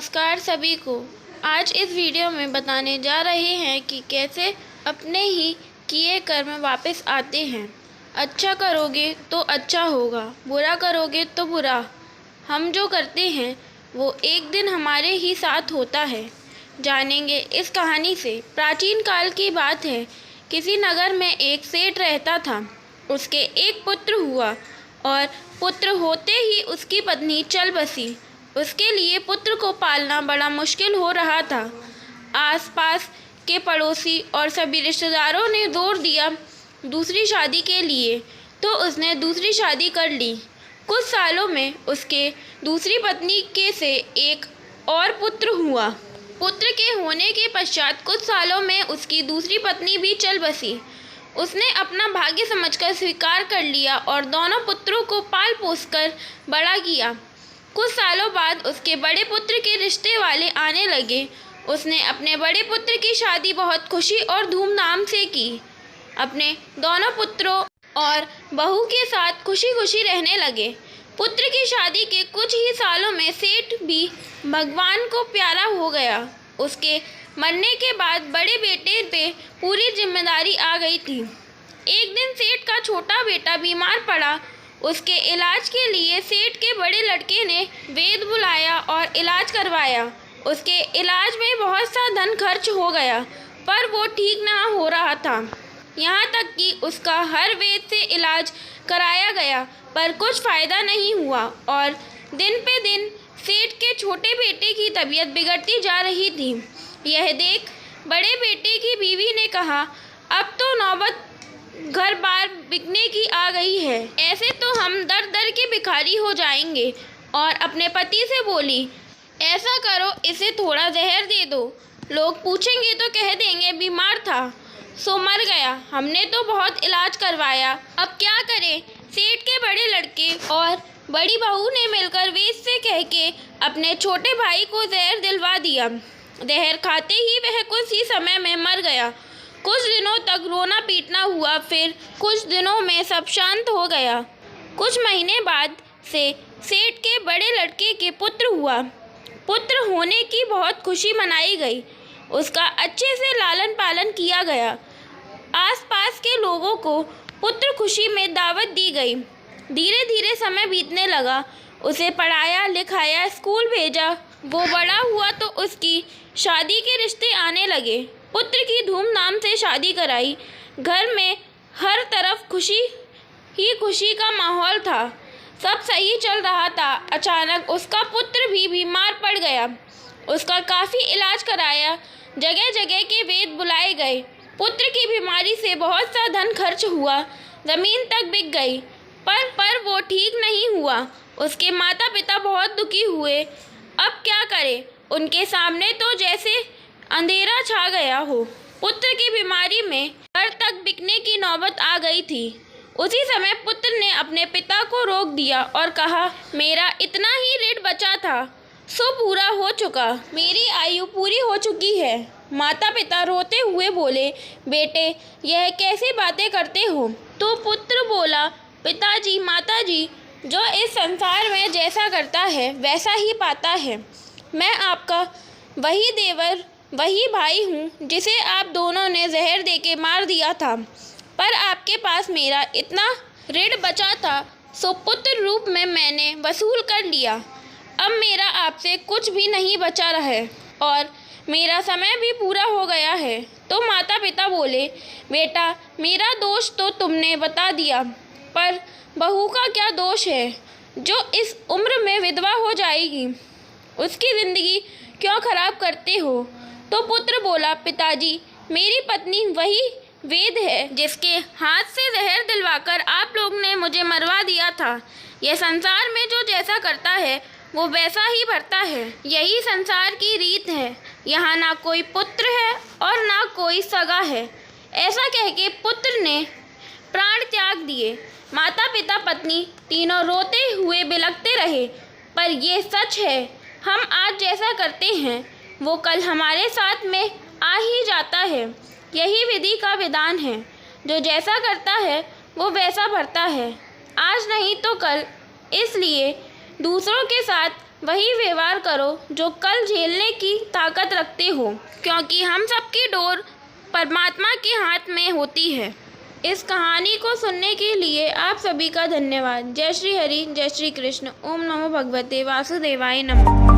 नमस्कार सभी को। आज इस वीडियो में बताने जा रहे हैं कि कैसे अपने ही किए कर्म वापस आते हैं। अच्छा करोगे तो अच्छा होगा, बुरा करोगे तो बुरा। हम जो करते हैं वो एक दिन हमारे ही साथ होता है। जानेंगे इस कहानी से। प्राचीन काल की बात है। किसी नगर में एक सेठ रहता था। उसके एक पुत्र हुआ और पुत्र होते ही उसकी पत्नी चल बसी। उसके लिए पुत्र को पालना बड़ा मुश्किल हो रहा था। आसपास के पड़ोसी और सभी रिश्तेदारों ने जोर दिया दूसरी शादी के लिए, तो उसने दूसरी शादी कर ली। कुछ सालों में उसके दूसरी पत्नी के से एक और पुत्र हुआ। पुत्र के होने के पश्चात कुछ सालों में उसकी दूसरी पत्नी भी चल बसी। उसने अपना भाग्य समझकर स्वीकार कर लिया और दोनों पुत्रों को पाल पोसकर बड़ा किया। कुछ सालों बाद उसके बड़े पुत्र के रिश्ते वाले आने लगे। उसने अपने बड़े पुत्र की शादी बहुत खुशी और धूमधाम से की। अपने दोनों पुत्रों और बहू के साथ खुशी खुशी रहने लगे। पुत्र की शादी के कुछ ही सालों में सेठ भी भगवान को प्यारा हो गया। उसके मरने के बाद बड़े बेटे पे पूरी जिम्मेदारी आ गई थी। एक दिन सेठ का छोटा बेटा बीमार पड़ा। उसके इलाज के लिए सेठ के बड़े लड़के ने वैद्य बुलाया और इलाज करवाया। उसके इलाज में बहुत सा धन खर्च हो गया, पर वो ठीक ना हो रहा था। यहाँ तक कि उसका हर वैद्य से इलाज कराया गया, पर कुछ फ़ायदा नहीं हुआ और दिन पे दिन सेठ के छोटे बेटे की तबीयत बिगड़ती जा रही थी। यह देख बड़े बेटे की बीवी ने कहा, अब तो नौबत घर बार बिकने की आ गई है। ऐसे तो हम दर दर के भिखारी हो जाएंगे। और अपने पति से बोली, ऐसा करो, इसे थोड़ा जहर दे दो। लोग पूछेंगे तो कह देंगे बीमार था सो मर गया। हमने तो बहुत इलाज करवाया, अब क्या करें। सेठ के बड़े लड़के और बड़ी बहू ने मिलकर वैद्य से कह के अपने छोटे भाई को जहर दिलवा दिया। जहर खाते ही वह कुछ ही समय में मर गया। कुछ दिनों तक रोना पीटना हुआ, फिर कुछ दिनों में सब शांत हो गया। कुछ महीने बाद से सेठ के बड़े लड़के के पुत्र हुआ। पुत्र होने की बहुत खुशी मनाई गई। उसका अच्छे से लालन पालन किया गया। आसपास के लोगों को पुत्र खुशी में दावत दी गई। धीरे धीरे समय बीतने लगा। उसे पढ़ाया लिखाया, स्कूल भेजा। वो बड़ा हुआ तो उसकी शादी के रिश्ते आने लगे। पुत्र की धूमधाम से शादी कराई। घर में हर तरफ खुशी ही खुशी का माहौल था। सब सही चल रहा था। अचानक उसका पुत्र भी बीमार पड़ गया। उसका काफ़ी इलाज कराया, जगह जगह के वैद्य बुलाए गए। पुत्र की बीमारी से बहुत सा धन खर्च हुआ, ज़मीन तक बिक गई, पर वो ठीक नहीं हुआ। उसके माता पिता बहुत दुखी हुए। अब क्या करें। उनके सामने तो जैसे अंधेरा छा गया हो। पुत्र की बीमारी में घर तक बिकने की नौबत आ गई थी। उसी समय पुत्र ने अपने पिता को रोक दिया और कहा, मेरा इतना ही ऋण बचा था सो पूरा हो चुका। मेरी आयु पूरी हो चुकी है। माता पिता रोते हुए बोले, बेटे यह कैसी बातें करते हो। तो पुत्र बोला, पिताजी माताजी, जो इस संसार में जैसा करता है वैसा ही पाता है। मैं आपका वही देवर वही भाई हूँ जिसे आप दोनों ने जहर देके मार दिया था, पर आपके पास मेरा इतना ऋण बचा था सो पुत्र रूप में मैंने वसूल कर लिया। अब मेरा आपसे कुछ भी नहीं बचा है और मेरा समय भी पूरा हो गया है। तो माता पिता बोले, बेटा मेरा दोष तो तुमने बता दिया, पर बहू का क्या दोष है जो इस उम्र में विधवा हो जाएगी। उसकी ज़िंदगी क्यों खराब करते हो। तो पुत्र बोला, पिताजी मेरी पत्नी वही वैद्य है जिसके हाथ से जहर दिलवाकर आप लोग ने मुझे मरवा दिया था। यह संसार में जो जैसा करता है वो वैसा ही भरता है। यही संसार की रीत है। यहाँ ना कोई पुत्र है और ना कोई सगा है। ऐसा कह के पुत्र ने प्राण त्याग दिए। माता पिता पत्नी तीनों रोते हुए बिलखते रहे। पर ये सच है, हम आज जैसा करते हैं वो कल हमारे साथ में आ ही जाता है। यही विधि का विधान है। जो जैसा करता है वो वैसा भरता है, आज नहीं तो कल। इसलिए दूसरों के साथ वही व्यवहार करो जो कल झेलने की ताकत रखते हो, क्योंकि हम सबकी डोर परमात्मा के हाथ में होती है। इस कहानी को सुनने के लिए आप सभी का धन्यवाद। जय श्री हरि, जय श्री कृष्ण। ओम नमो भगवते वासुदेवाय नमः।